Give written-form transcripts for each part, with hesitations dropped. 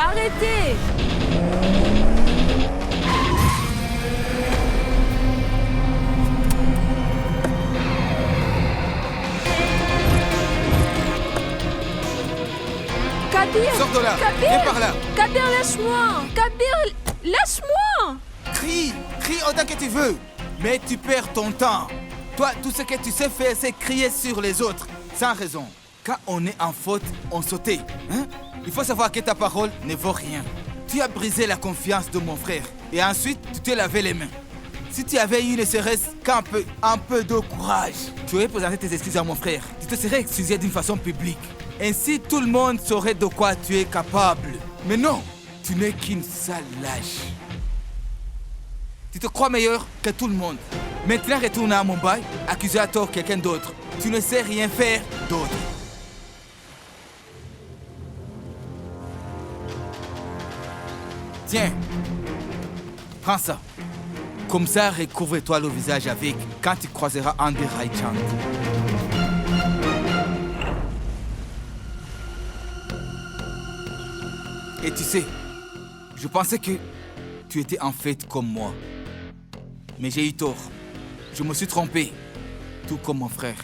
arrêtez! Kabir! Sors de là! Kabir! Viens par là! Kabir, lâche-moi! Kabir, lâche-moi! Crie autant que tu veux, mais tu perds ton temps. Toi, tout ce que tu sais faire, c'est crier sur les autres, sans raison. Quand on est en faute, on sautait. Hein? Il faut savoir que ta parole ne vaut rien. Tu as brisé la confiance de mon frère, et ensuite, tu t'es lavé les mains. Si tu avais eu ne serait-ce qu'un peu de courage, tu aurais présenté tes excuses à mon frère. Tu te serais excusé d'une façon publique. Ainsi, tout le monde saurait de quoi tu es capable. Mais non, tu n'es qu'une sale lâche. Tu te crois meilleur que tout le monde. Maintenant, retourne à Mumbai, accuser à tort quelqu'un d'autre. Tu ne sais rien faire d'autre. Tiens, prends ça. Comme ça, recouvre-toi le visage avec quand tu croiseras Andy Raichan. Et tu sais, je pensais que tu étais en fait comme moi. Mais j'ai eu tort. Je me suis trompé, tout comme mon frère.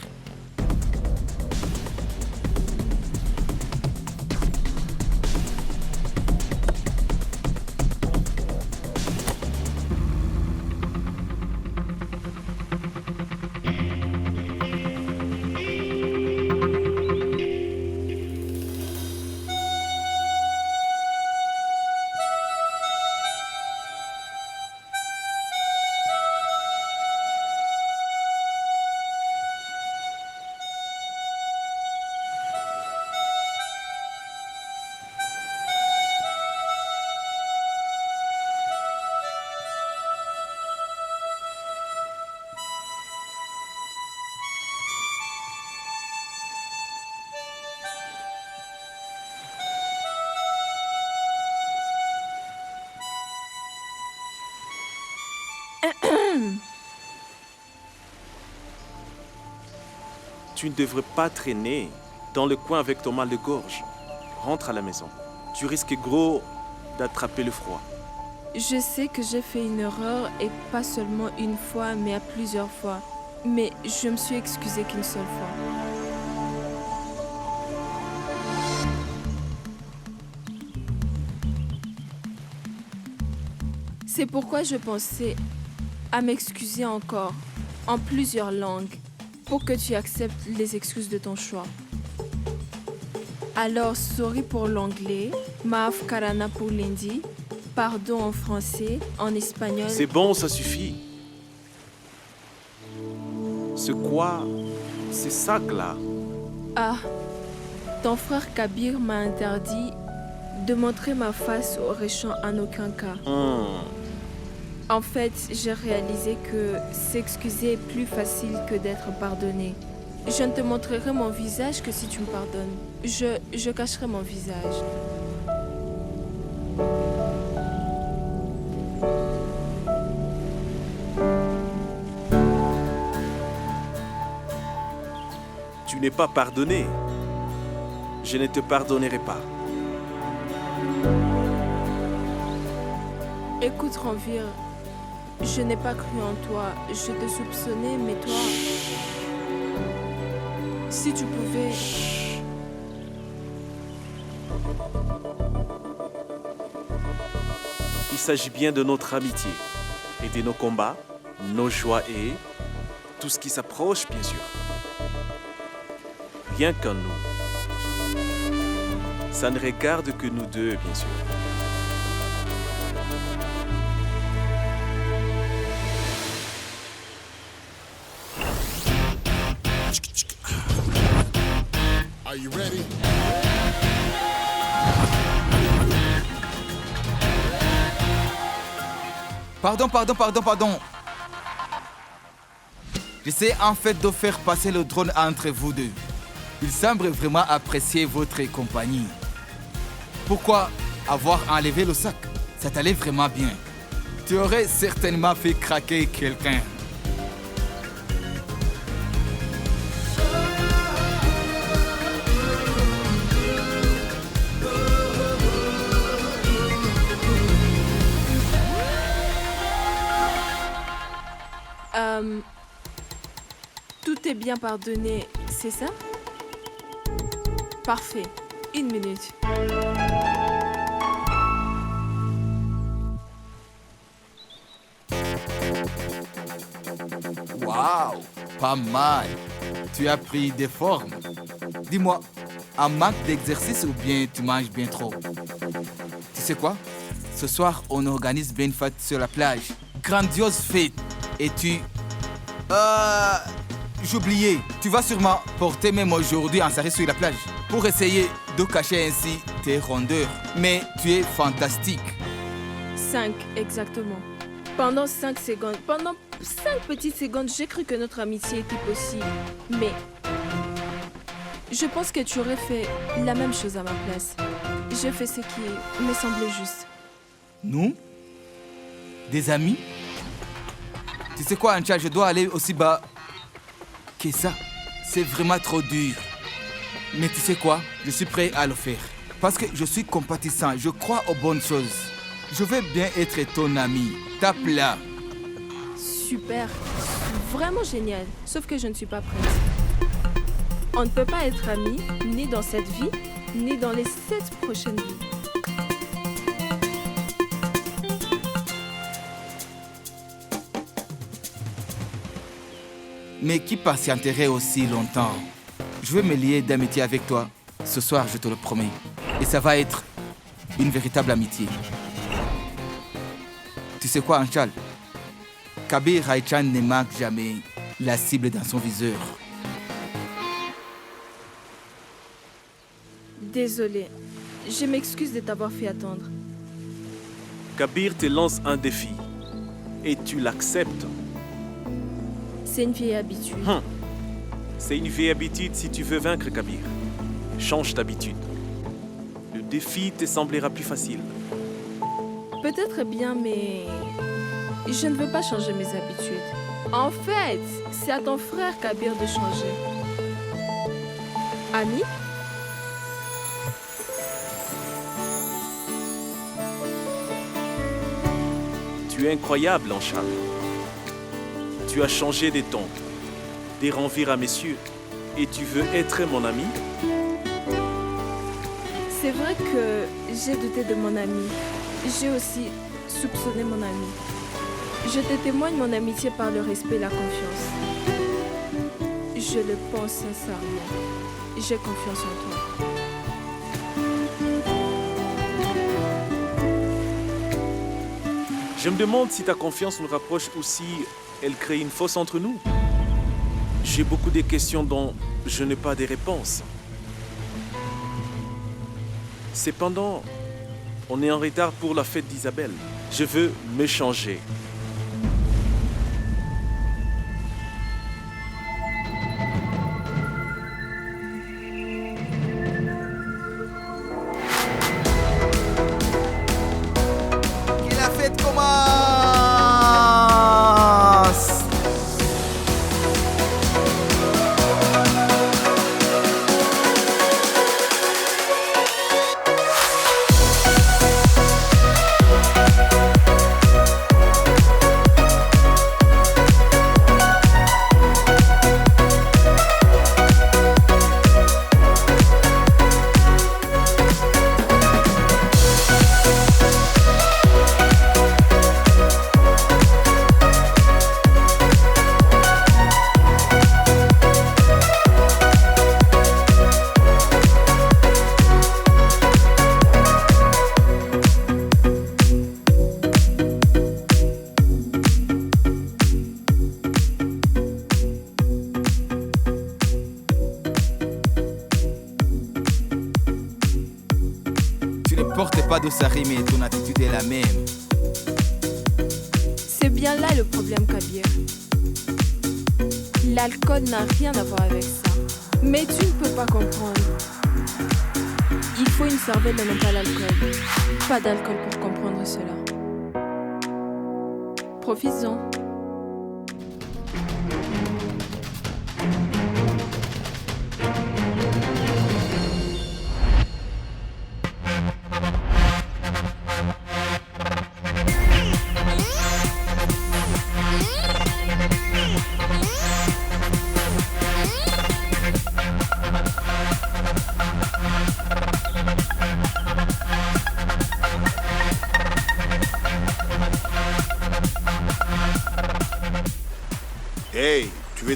Tu ne devrais pas traîner dans le coin avec ton mal de gorge. Rentre à la maison. Tu risques gros d'attraper le froid. Je sais que j'ai fait une erreur et pas seulement une fois, mais à plusieurs fois. Mais je me suis excusée qu'une seule fois. C'est pourquoi je pensais à m'excuser encore, en plusieurs langues, pour que tu acceptes les excuses de ton choix. Alors, sorry pour l'anglais, maaf karana pour l'hindi, pardon en français, en espagnol. C'est bon, ça suffit. C'est quoi? C'est ça là. Ah, ton frère Kabir m'a interdit de montrer ma face au Réchant en aucun cas. En fait, j'ai réalisé que s'excuser est plus facile que d'être pardonné. Je ne te montrerai mon visage que si tu me pardonnes. Je cacherai mon visage. Tu n'es pas pardonné. Je ne te pardonnerai pas. Écoute, Ranvir, je n'ai pas cru en toi. Je te soupçonnais, mais toi... Si tu pouvais... Il s'agit bien de notre amitié et de nos combats, nos joies et tout ce qui s'approche, bien sûr. Rien qu'en nous. Ça ne regarde que nous deux, bien sûr. Are you ready? Pardon. J'essaie en fait de faire passer le drone entre vous deux. Il semble vraiment apprécier votre compagnie. Pourquoi avoir enlevé le sac? Ça t'allait vraiment bien. Tu aurais certainement fait craquer quelqu'un. bien pardonner, c'est ça? Parfait. 1 minute. Waouh, pas mal. Tu as pris des formes. Dis-moi, un manque d'exercice ou bien tu manges bien trop? Tu sais quoi? Ce soir, on organise bien une fête sur la plage. Grandiose fête. Et tu... J'oubliais. Tu vas sûrement porter même aujourd'hui un sarré sur la plage pour essayer de cacher ainsi tes rondeurs. Mais tu es fantastique. 5, exactement. Pendant 5 secondes, pendant 5 petites secondes, j'ai cru que notre amitié était possible. Mais je pense que tu aurais fait la même chose à ma place. J'ai fait ce qui me semblait juste. Nous? Des amis? Tu sais quoi, Ancha, je dois aller aussi bas que ça. C'est vraiment trop dur. Mais tu sais quoi? Je suis prêt à le faire. Parce que je suis compatissant, je crois aux bonnes choses. Je veux bien être ton ami. Tape là. Super. Vraiment génial. Sauf que je ne suis pas prête. On ne peut pas être amis, ni dans cette vie, ni dans les 7 prochaines vies. Mais qui patienterait aussi longtemps? Je veux me lier d'amitié avec toi. Ce soir, je te le promets. Et ça va être une véritable amitié. Tu sais quoi, Anchal? Kabir Haïchan ne manque jamais la cible dans son viseur. Désolée. Je m'excuse de t'avoir fait attendre. Kabir te lance un défi. Et tu l'acceptes. C'est une vieille habitude. C'est une vieille habitude si tu veux vaincre Kabir. Change d'habitude. Le défi te semblera plus facile. Peut-être bien, mais je ne veux pas changer mes habitudes. En fait, c'est à ton frère Kabir de changer. Ami? Tu es incroyable, Anchal. Tu as changé des tons, des renvers à messieurs, et tu veux être mon ami? C'est vrai que j'ai douté de mon ami. J'ai aussi soupçonné mon ami. Je te témoigne mon amitié par le respect et la confiance. Je le pense sincèrement. J'ai confiance en toi. Je me demande si ta confiance nous rapproche ou si elle crée une fosse entre nous. J'ai beaucoup de questions dont je n'ai pas de réponses. Cependant, on est en retard pour la fête d'Isabelle. Je veux me changer. Que la fête commence! Tu ne portes pas de sari, mais ton attitude est la même. C'est bien là le problème, Kabir. L'alcool n'a rien à voir avec ça. Mais tu ne peux pas comprendre. Il faut une cervelle et non pas l'alcool. Pas d'alcool pour comprendre cela. Profites-en.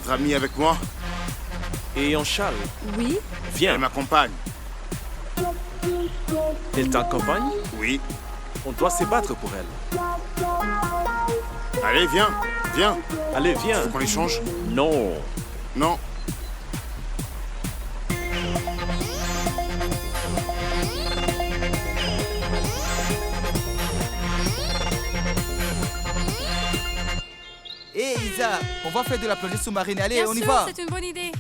être ami avec moi? Et Anshal, Oui, Elle viens. m'accompagne. Elle t'accompagne? Oui. On doit se battre pour elle. Allez, viens. Viens. Allez, viens. Faut qu'on échange? Non. Non. Hé Isa, on va faire de la plongée sous-marine. Allez, Bien on y sûr, va. c'est une bonne idée.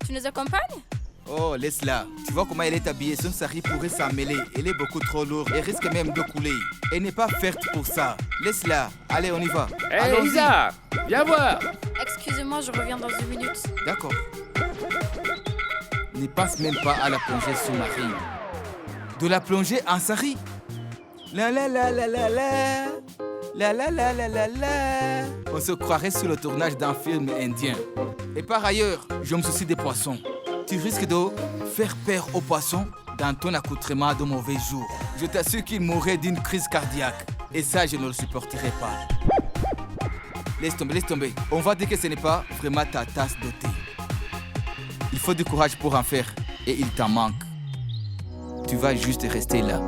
Tu nous accompagnes? Oh, laisse-la. Tu vois comment elle est habillée. Son sari pourrait s'en mêler. Elle est beaucoup trop lourde et risque même de couler. Elle n'est pas faite pour ça. Laisse-la. Allez, on y va. Hé Allons-y. Isa, viens voir. Excusez-moi, je reviens dans 1 minute. D'accord. Ne pense même pas à la plongée sous-marine. De la plongée en sari. La la la la la la. La la la la la la. On se croirait sur le tournage d'un film indien. Et par ailleurs, je me soucie des poissons. Tu risques de faire peur aux poissons dans ton accoutrement de mauvais jours. Je t'assure qu'ils mourraient d'une crise cardiaque. Et ça, je ne le supporterai pas. Laisse tomber, laisse tomber. On va dire que ce n'est pas vraiment ta tasse de thé. Il faut du courage pour en faire. Et il t'en manque. Tu vas juste rester là.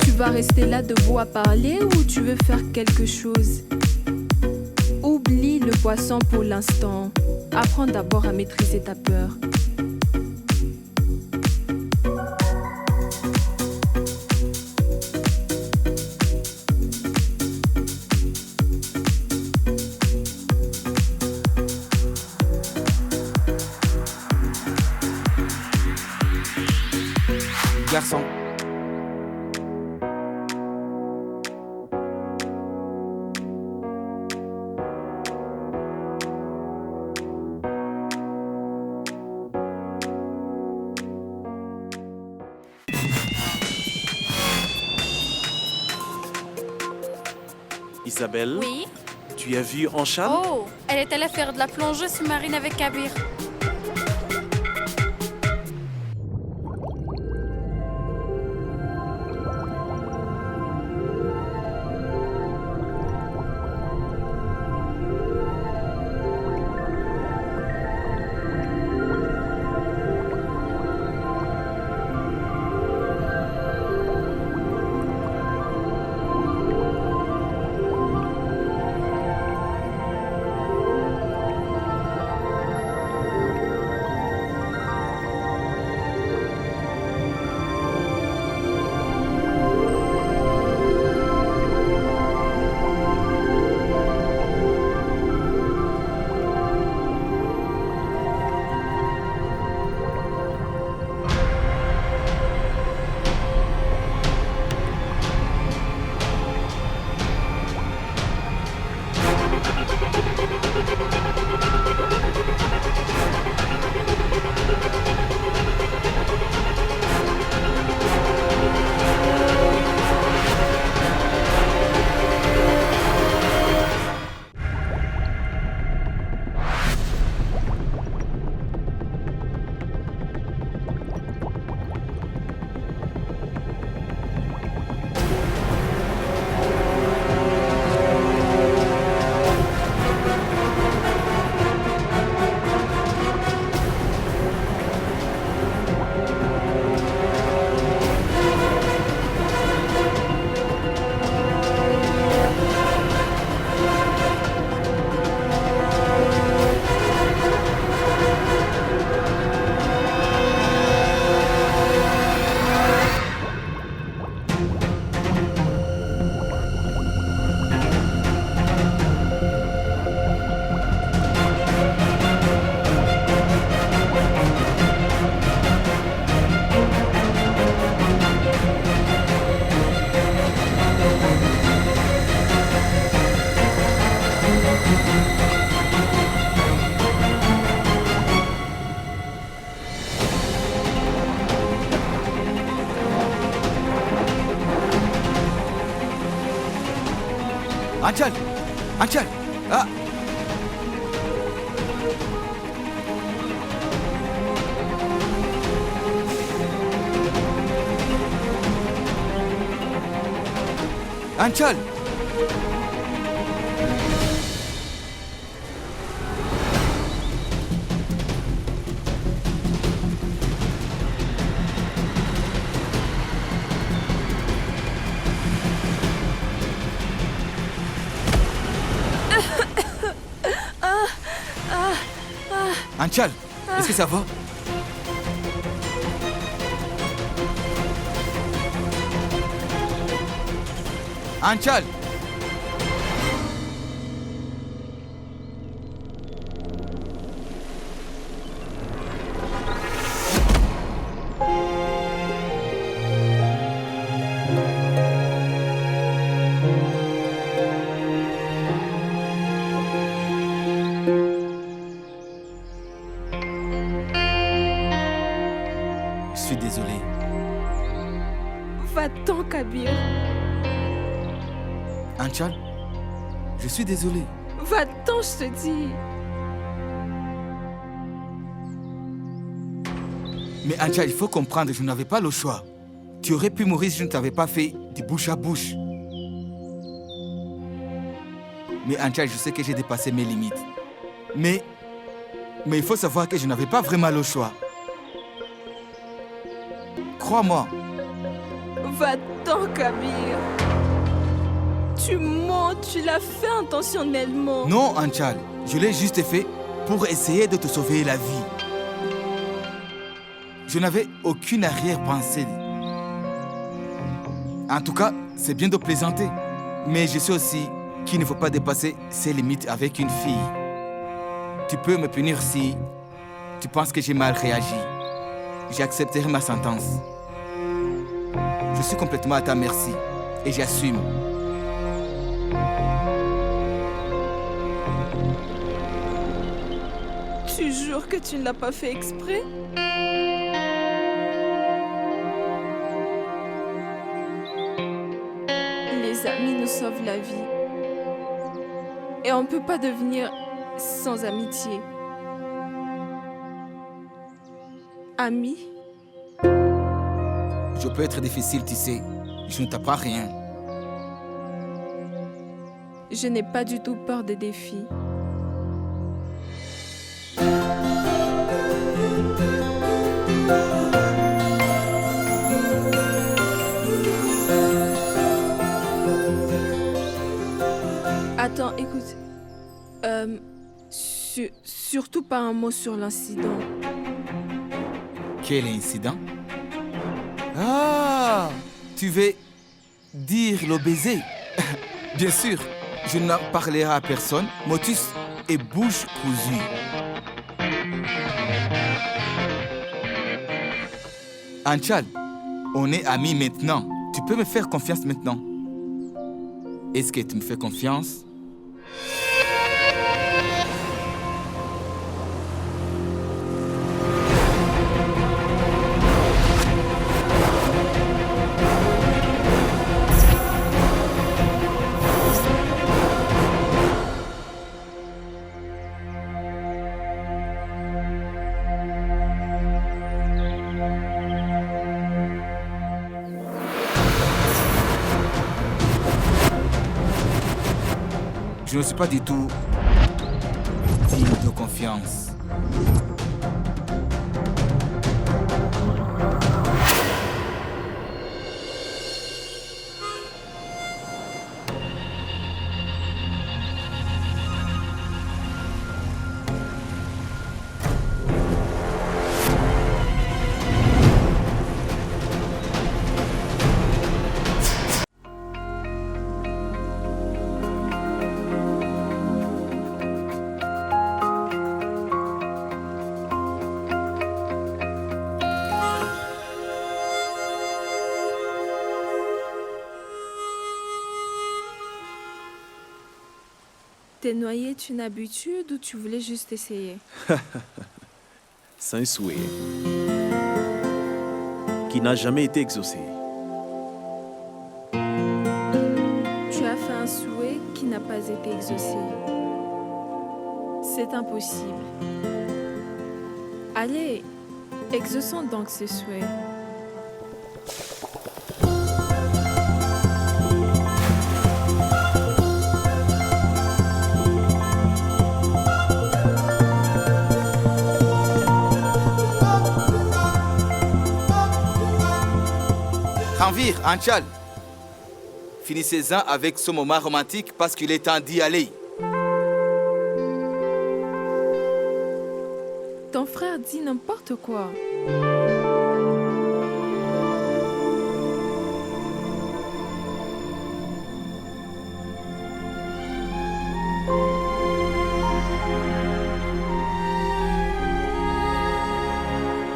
tu vas rester là debout à parler ou tu veux faire quelque chose? Oublie le poisson pour l'instant. Apprends d'abord à maîtriser ta peur. Garçon. Isabelle, Oui. tu as vu Anshal? Oh, elle est allée faire de la plongée sous-marine avec Kabir. Anchal. Ah. Anchal. Anchal, est-ce que ça va? Anchal. Je suis désolé. Va-t'en, Kabir. Anchal, je suis désolé. Va-t'en, je te dis. Mais Anchal, il faut comprendre, je n'avais pas le choix. Tu aurais pu mourir si je ne t'avais pas fait du bouche à bouche. Mais Anchal, je sais que j'ai dépassé mes limites. Mais il faut savoir que je n'avais pas vraiment le choix. Crois-moi. Va-t'en, Kabir. Tu mens, tu l'as fait intentionnellement. Non, Anchal, je l'ai juste fait pour essayer de te sauver la vie. Je n'avais aucune arrière-pensée. En tout cas, c'est bien de plaisanter. Mais je sais aussi qu'il ne faut pas dépasser ses limites avec une fille. Tu peux me punir si tu penses que j'ai mal réagi. J'accepterai ma sentence. Je suis complètement à ta merci et j'assume. Tu jures que tu ne l'as pas fait exprès? Les amis nous sauvent la vie. Et on ne peut pas devenir sans amitié. Amis? Je peux être difficile, tu sais. Je ne t'apprends rien. Je n'ai pas du tout peur des défis. Attends, écoute. Surtout pas un mot sur l'incident. Quel incident? Ah! Tu veux dire le baiser? Bien sûr, je n'en parlerai à personne. Motus et bouche cousue. Anchal, on est amis maintenant. Tu peux me faire confiance maintenant? Est-ce que tu me fais confiance? Je ne suis pas du tout digne de confiance. T'es noyé est une habitude ou tu voulais juste essayer? C'est un souhait qui n'a jamais été exaucé. Tu as fait un souhait qui n'a pas pas été exaucé. C'est impossible. Allez, exauçons donc ce souhait. Ranvir, Anchal, finissez-en avec ce moment romantique parce qu'il est temps d'y aller. Ton frère dit n'importe quoi.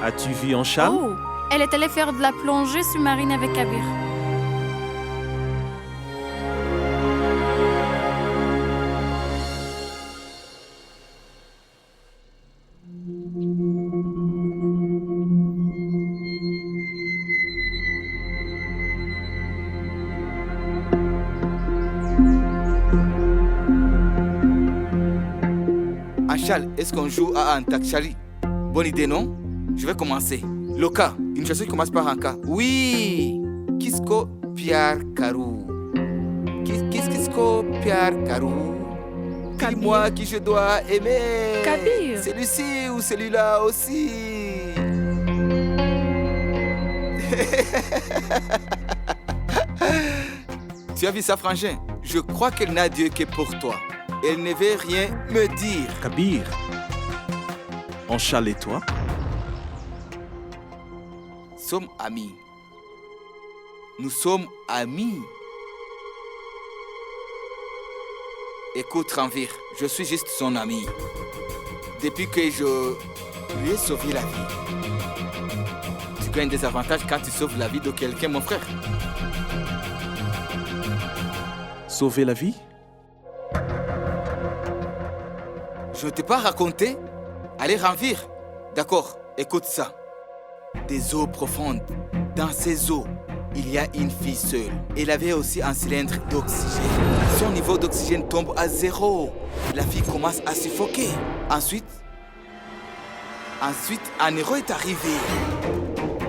As-tu vu Anchal? Oh, elle est allée faire de la plongée sous-marine avec Kabir. Anchal, est-ce qu'on joue à Antakshari? Bonne idée, non? Je vais commencer. Loka, une chanson qui commence par un K. Oui! Kisko Pyar Karou. Kisko Pyar Karou. Kabir. Dis-moi qui je dois aimer. Kabir. Celui-ci ou celui-là aussi. Tu as vu ça, frangin? Je crois qu'elle n'a Dieu que pour toi. Elle ne veut rien me dire. Kabir, Anchal et toi? Sommes amis. Nous sommes amis. Écoute, Ranvir, je suis juste son ami. Depuis que je lui ai sauvé la vie. Tu gagnes des avantages quand tu sauves la vie de quelqu'un, mon frère. Sauver la vie? Je ne t'ai pas raconté? Allez, Ranvir. D'accord, écoute ça. Des eaux profondes. Dans ces eaux, il y a une fille seule. Elle avait aussi un cylindre d'oxygène. Son niveau d'oxygène tombe à 0. La fille commence à suffoquer. Ensuite, un héros est arrivé.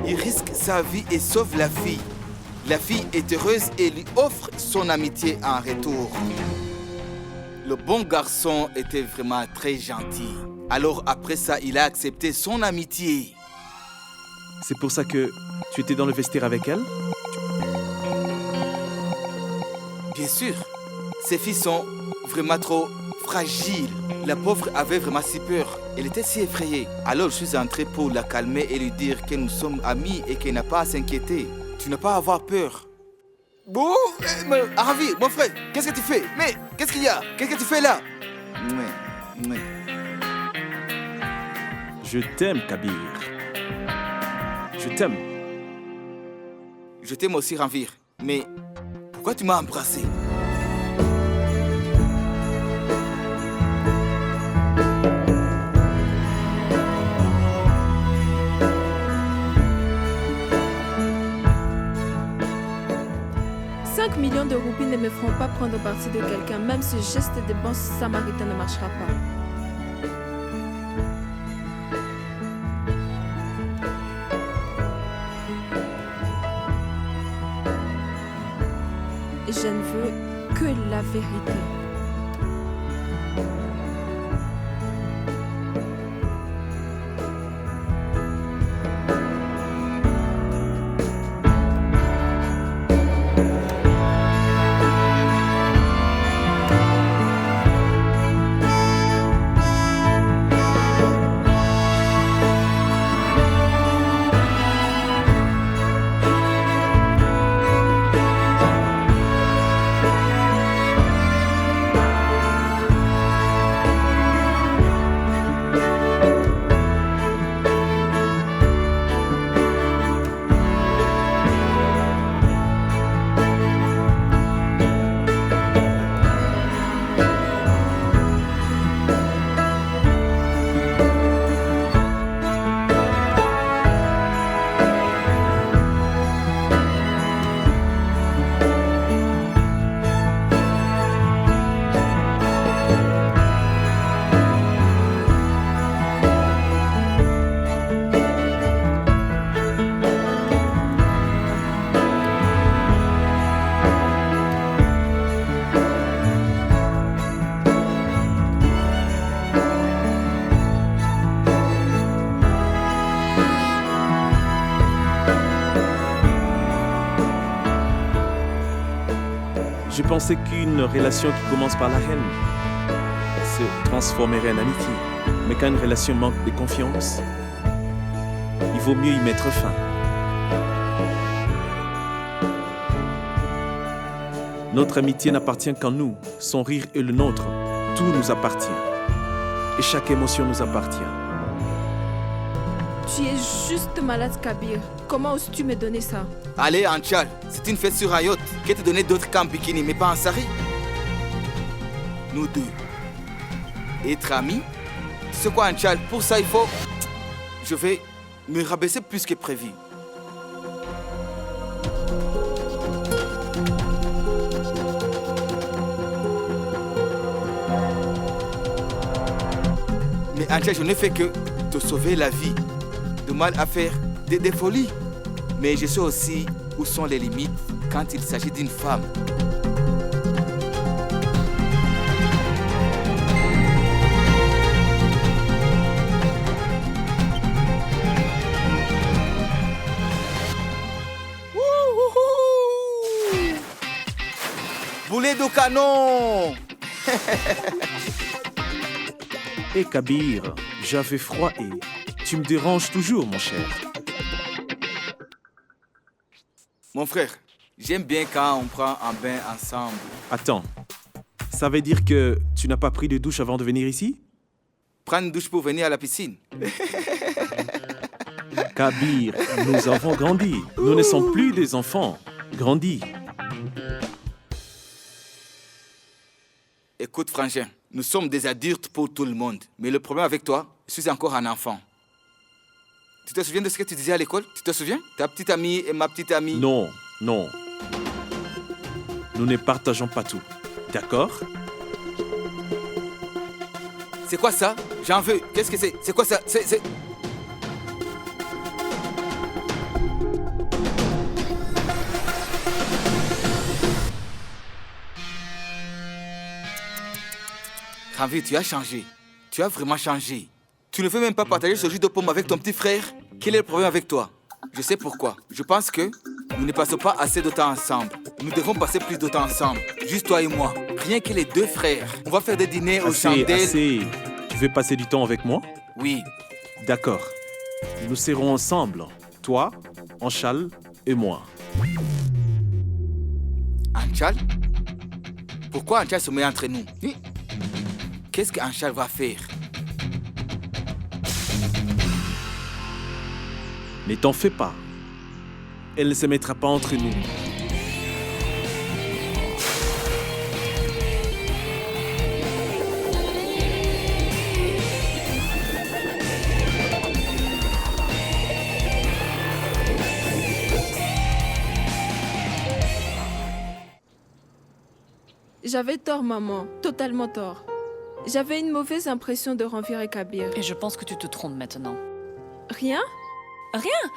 Il risque sa vie et sauve la fille. La fille est heureuse et lui offre son amitié en retour. Le bon garçon était vraiment très gentil. Alors après ça, il a accepté son amitié. C'est pour ça que tu étais dans le vestiaire avec elle? Bien sûr, ces filles sont vraiment trop fragiles. La pauvre avait vraiment si peur. Elle était si effrayée. Alors je suis entré pour la calmer et lui dire que nous sommes amis et qu'elle n'a pas à s'inquiéter. Tu n'as pas à avoir peur. Bon, Ravi, mon frère, qu'est-ce que tu fais? Mais qu'est-ce qu'il y a? Qu'est-ce que tu fais là? Mais. Je t'aime, Kabir. Je t'aime. Je t'aime aussi, Ranvir. Mais pourquoi tu m'as embrassé? $5 millions de roupies ne me feront pas prendre parti de quelqu'un. Même ce geste de bon samaritain ne marchera pas. Je ne veux que la vérité. Je pensais qu'une relation qui commence par la haine se transformerait en amitié. Mais quand une relation manque de confiance, il vaut mieux y mettre fin. Notre amitié n'appartient qu'à nous. Son rire est le nôtre. Tout nous appartient. Et chaque émotion nous appartient. Tu es juste malade, Kabir. Comment oses-tu me donner ça? Allez, Anchal, c'est une fête sur un yacht. Qui te donné d'autres camps bikini, mais pas en sari. Nous deux. Être amis? Tu sais quoi, Anchal, pour ça, il faut... Je vais me rabaisser plus que prévu. Mais Anchal, je n'ai fait que te sauver la vie. De mal à faire, des folies. Mais je sais aussi où sont les limites quand il s'agit d'une femme. Boulet de canon! Hé Kabir, j'avais froid et tu me déranges toujours, mon cher. Mon frère, j'aime bien quand on prend un bain ensemble. Attends, ça veut dire que tu n'as pas pris de douche avant de venir ici? Prendre une douche pour venir à la piscine. Kabir, nous avons grandi. Nous ne sommes plus des enfants. Grandis. Écoute, frangin, nous sommes des adultes pour tout le monde. Mais le problème avec toi, je suis encore un enfant. Tu te souviens de ce que tu disais à l'école? Tu te souviens? Ta petite amie et ma petite amie. Non, non. Nous ne partageons pas tout. D'accord? C'est quoi ça? J'en veux. Qu'est-ce que c'est? C'est quoi ça? C'est... Ranvi, tu as changé. Tu as vraiment changé. Tu ne veux même pas partager ce jus de pomme avec ton petit frère? Quel est le problème avec toi? Je sais pourquoi. Je pense que nous ne passons pas assez de temps ensemble. Nous devons passer plus de temps ensemble. Juste toi et moi. Rien que les deux frères. On va faire des dîners aux chandelles. Assez. Tu veux passer du temps avec moi? Oui. D'accord. Nous serons ensemble. Toi, Anchal et moi. Anchal? Pourquoi Anchal se met entre nous? Qu'est-ce qu'Anchal va faire? Ne t'en fais pas. Elle ne se mettra pas entre nous. J'avais tort, maman. Totalement tort. J'avais une mauvaise impression de Ranvir et Kabir. Et je pense que tu te trompes maintenant. Rien? Rien.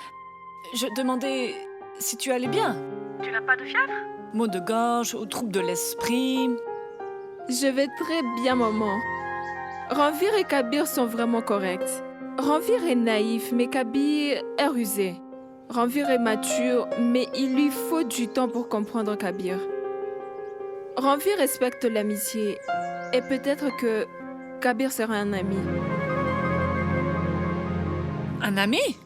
Je demandais si tu allais bien. Tu n'as pas de fièvre? Maux de gorge ou troubles de l'esprit? Je vais très bien, maman. Ranvir et Kabir sont vraiment corrects. Ranvir est naïf, mais Kabir est rusé. Ranvir est mature, mais il lui faut du temps pour comprendre Kabir. Ranvir respecte l'amitié et peut-être que Kabir sera un ami. Un ami?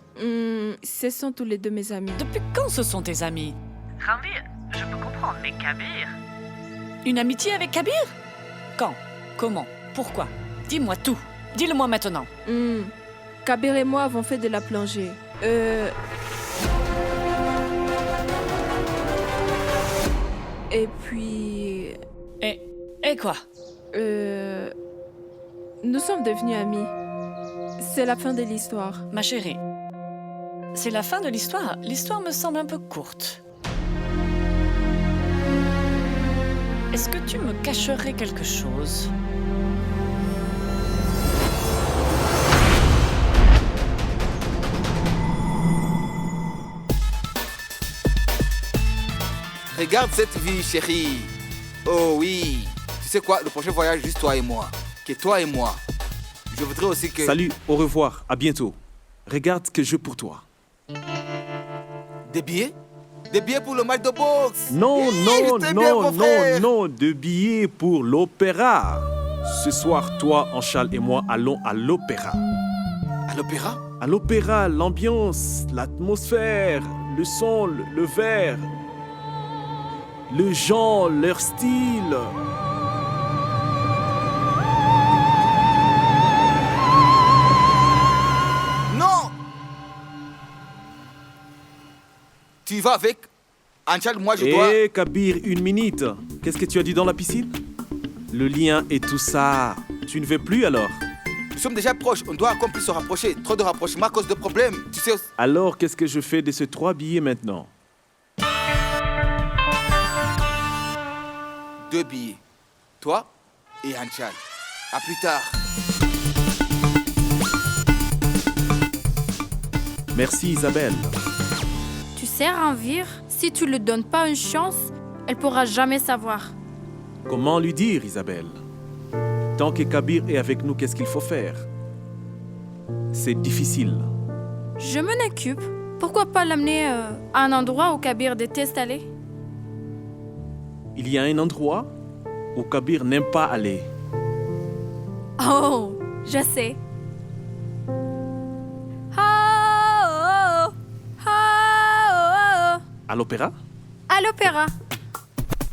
Ce sont tous les deux mes amis. Depuis quand ce sont tes amis? Ranvir, je peux comprendre, mais Kabir... Une amitié avec Kabir? Quand? Comment? Pourquoi? Dis-moi tout. Dis-le-moi maintenant. Kabir et moi avons fait de la plongée. Et puis... Et quoi? Nous sommes devenus amis. C'est la fin de l'histoire. Ma chérie, c'est la fin de l'histoire. L'histoire me semble un peu courte. Est-ce que tu me cacherais quelque chose? Regarde cette vie, chérie. Oh oui. Tu sais quoi, le prochain voyage, juste toi et moi. Que toi et moi. Je voudrais aussi que... Salut, au revoir, à bientôt. Regarde ce que j'ai pour toi. Des billets? Des billets pour le match de boxe. Non, Hi, non, je t'aime bien, non, mon frère. non, de billets pour l'opéra. Ce soir, toi, Anchal et moi allons à l'opéra. À l'opéra? À l'opéra, l'ambiance, l'atmosphère, le son, le verre, le genre, leur style. Non! Tu vas avec Anchal, moi je dois... Hé, Kabir, une minute. Qu'est-ce que tu as dit dans la piscine? Le lien et tout ça. Tu ne veux plus alors? Nous sommes déjà proches, on doit encore plus se rapprocher. Trop de rapprochement à cause de problèmes. Tu sais... Alors, qu'est-ce que je fais de ces 3 billets maintenant? 2 billets. Toi et Anchal. À plus tard. Merci Isabelle. Tu sais, Ranvir, si tu lui donnes pas une chance, elle pourra jamais savoir. Comment lui dire, Isabelle? Tant que Kabir est avec nous, qu'est-ce qu'il faut faire? C'est difficile. Je m'en occupe. Pourquoi pas l'amener à un endroit où Kabir déteste aller? Il y a un endroit où Kabir n'aime pas aller. Oh, je sais. À l'opéra? À l'opéra.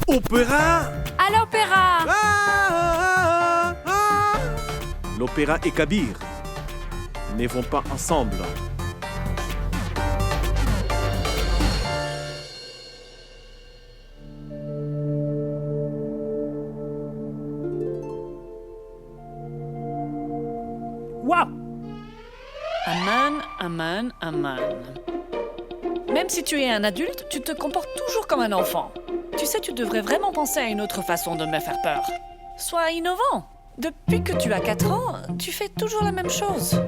Opéra? À l'opéra. L'opéra et Kabir ne vont pas ensemble. Waouh! Aman. Même si tu es un adulte, tu te comportes toujours comme un enfant. Tu sais, tu devrais vraiment penser à une autre façon de me faire peur. Sois innovant. Depuis que tu as 4 ans, tu fais toujours la même chose.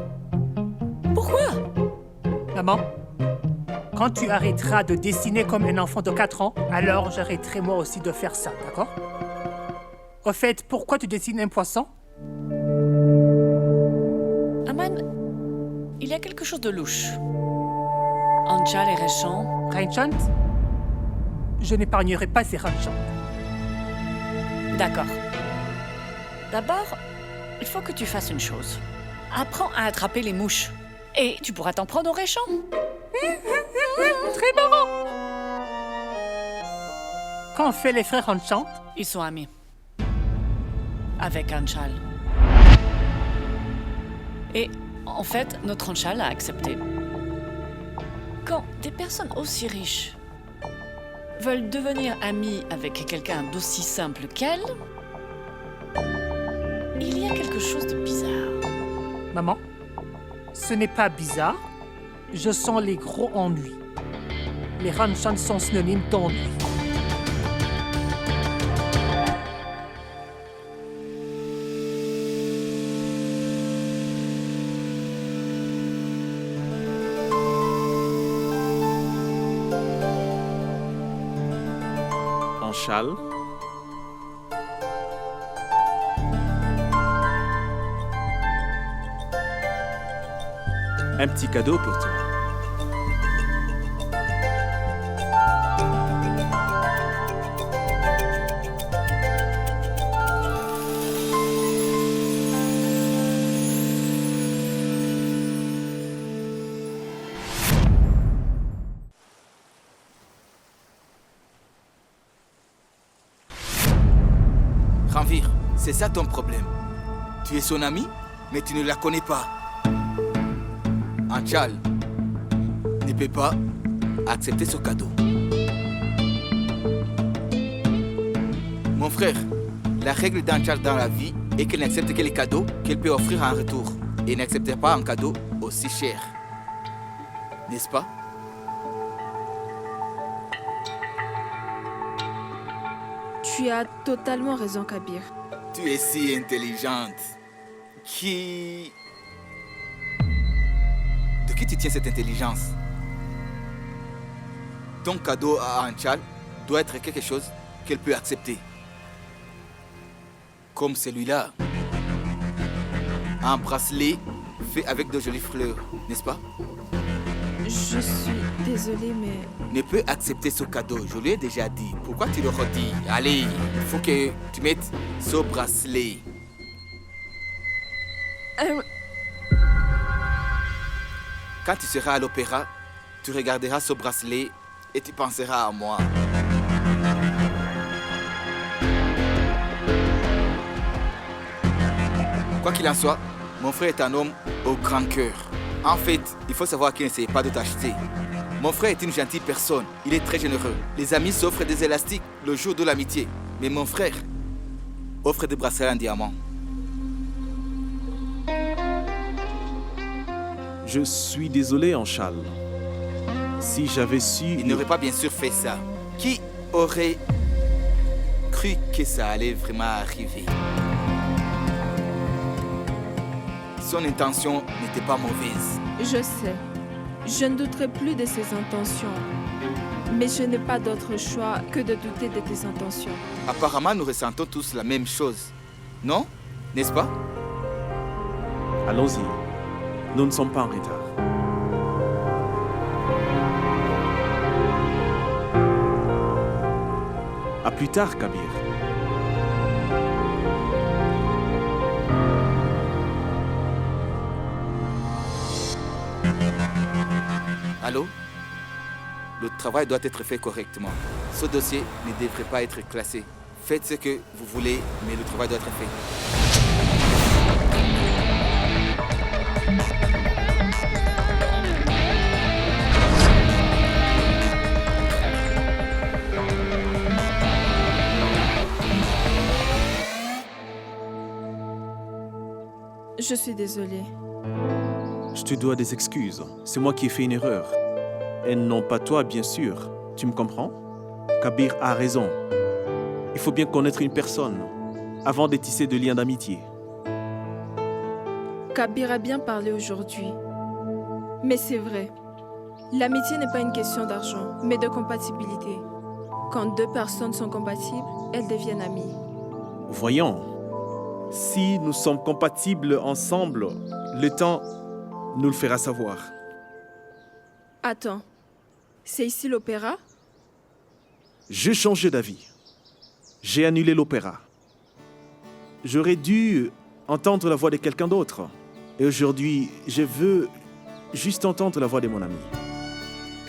Pourquoi? Maman, quand tu arrêteras de dessiner comme un enfant de 4 ans, alors j'arrêterai moi aussi de faire ça, d'accord? Au fait, pourquoi tu dessines un poisson? Aman, il y a quelque chose de louche. Anchal et Reshan. Rainchant? Je n'épargnerai pas ces Rainchant. D'accord. D'abord, il faut que tu fasses une chose. Apprends à attraper les mouches. Et tu pourras t'en prendre au Reshan. Très marrant! Qu'ont fait les frères Rainchant? Ils sont amis. Avec Anchal. Et en fait, notre Anchal a accepté. Quand des personnes aussi riches veulent devenir amies avec quelqu'un d'aussi simple qu'elle, il y a quelque chose de bizarre. Maman, ce n'est pas bizarre. Je sens les gros ennuis. Les Rainchant sont synonymes d'ennui. Anchal. Un petit cadeau pour toi. Ranvir, c'est ça ton problème. Tu es son ami, mais tu ne la connais pas. Anchal ne peut pas accepter ce cadeau. Mon frère, la règle d'Anchal dans la vie est qu'elle n'accepte que les cadeaux qu'elle peut offrir en retour et n'accepte pas un cadeau aussi cher. N'est-ce pas? Tu as totalement raison, Kabir. Tu es si intelligente. De qui tu tiens cette intelligence? Ton cadeau à Anchal doit être quelque chose qu'elle peut accepter. Comme celui-là. Un bracelet fait avec de jolies fleurs, n'est-ce pas? Je suis désolée, mais... Ne peut accepter ce cadeau, je lui ai déjà dit. Pourquoi tu le redis? Allez, il faut que tu mettes ce bracelet. Quand tu seras à l'opéra, tu regarderas ce bracelet et tu penseras à moi. Quoi qu'il en soit, mon frère est un homme au grand cœur. En fait, il faut savoir qu'il n'essaye pas de t'acheter. Mon frère est une gentille personne, il est très généreux. Les amis s'offrent des élastiques le jour de l'amitié. Mais mon frère offre des bracelets en diamant. Je suis désolé, Anchal. Si j'avais su... Il n'aurait pas bien sûr fait ça. Qui aurait cru que ça allait vraiment arriver? Son intention n'était pas mauvaise. Je sais. Je ne douterai plus de ses intentions. Mais je n'ai pas d'autre choix que de douter de tes intentions. Apparemment, nous ressentons tous la même chose. Non? N'est-ce pas? Allons-y. Nous ne sommes pas en retard. À plus tard, Kabir. Allô? Le travail doit être fait correctement. Ce dossier ne devrait pas être classé. Faites ce que vous voulez, mais le travail doit être fait. Je suis désolée. Je te dois des excuses. C'est moi qui ai fait une erreur. Et non pas toi, bien sûr. Tu me comprends? Kabir a raison. Il faut bien connaître une personne avant de tisser de liens d'amitié. Kabir a bien parlé aujourd'hui. Mais c'est vrai. L'amitié n'est pas une question d'argent, mais de compatibilité. Quand deux personnes sont compatibles, elles deviennent amies. Voyons. Si nous sommes compatibles ensemble, le temps nous le fera savoir. Attends. C'est ici l'opéra? J'ai changé d'avis. J'ai annulé l'opéra. J'aurais dû entendre la voix de quelqu'un d'autre. Et aujourd'hui, je veux juste entendre la voix de mon ami.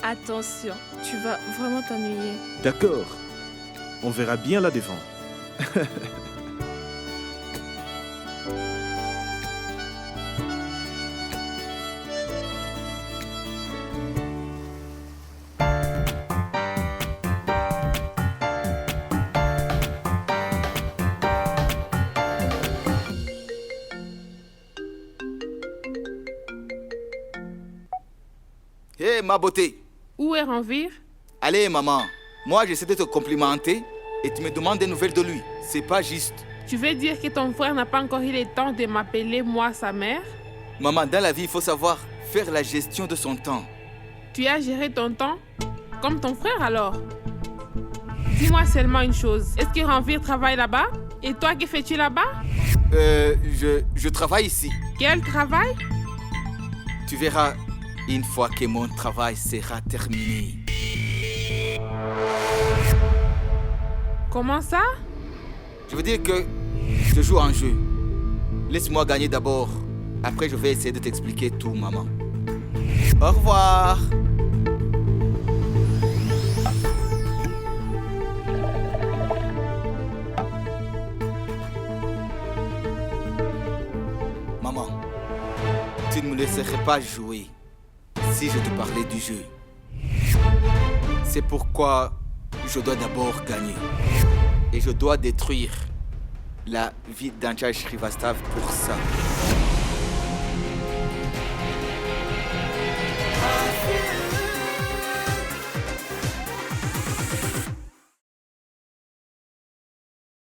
Attention, tu vas vraiment t'ennuyer. D'accord. On verra bien là devant. Hé, ma beauté. Où est Ranvir? Allez, maman. Moi, j'essaie de te complimenter et tu me demandes des nouvelles de lui. C'est pas juste. Tu veux dire que ton frère n'a pas encore eu le temps de m'appeler moi sa mère? Maman, dans la vie, il faut savoir faire la gestion de son temps. Tu as géré ton temps? Comme ton frère alors? Dis-moi seulement une chose. Est-ce que Ranvir travaille là-bas? Et toi, que fais-tu là-bas? Je travaille ici. Quel travail? Tu verras une fois que mon travail sera terminé. Comment ça? Je veux dire que je joue un jeu. Laisse-moi gagner d'abord. Après, je vais essayer de t'expliquer tout, maman. Au revoir. Maman, tu ne me laisserais pas jouer si je te parlais du jeu. C'est pourquoi je dois d'abord gagner. Et je dois détruire la vie d'Anchal Srivastav pour ça.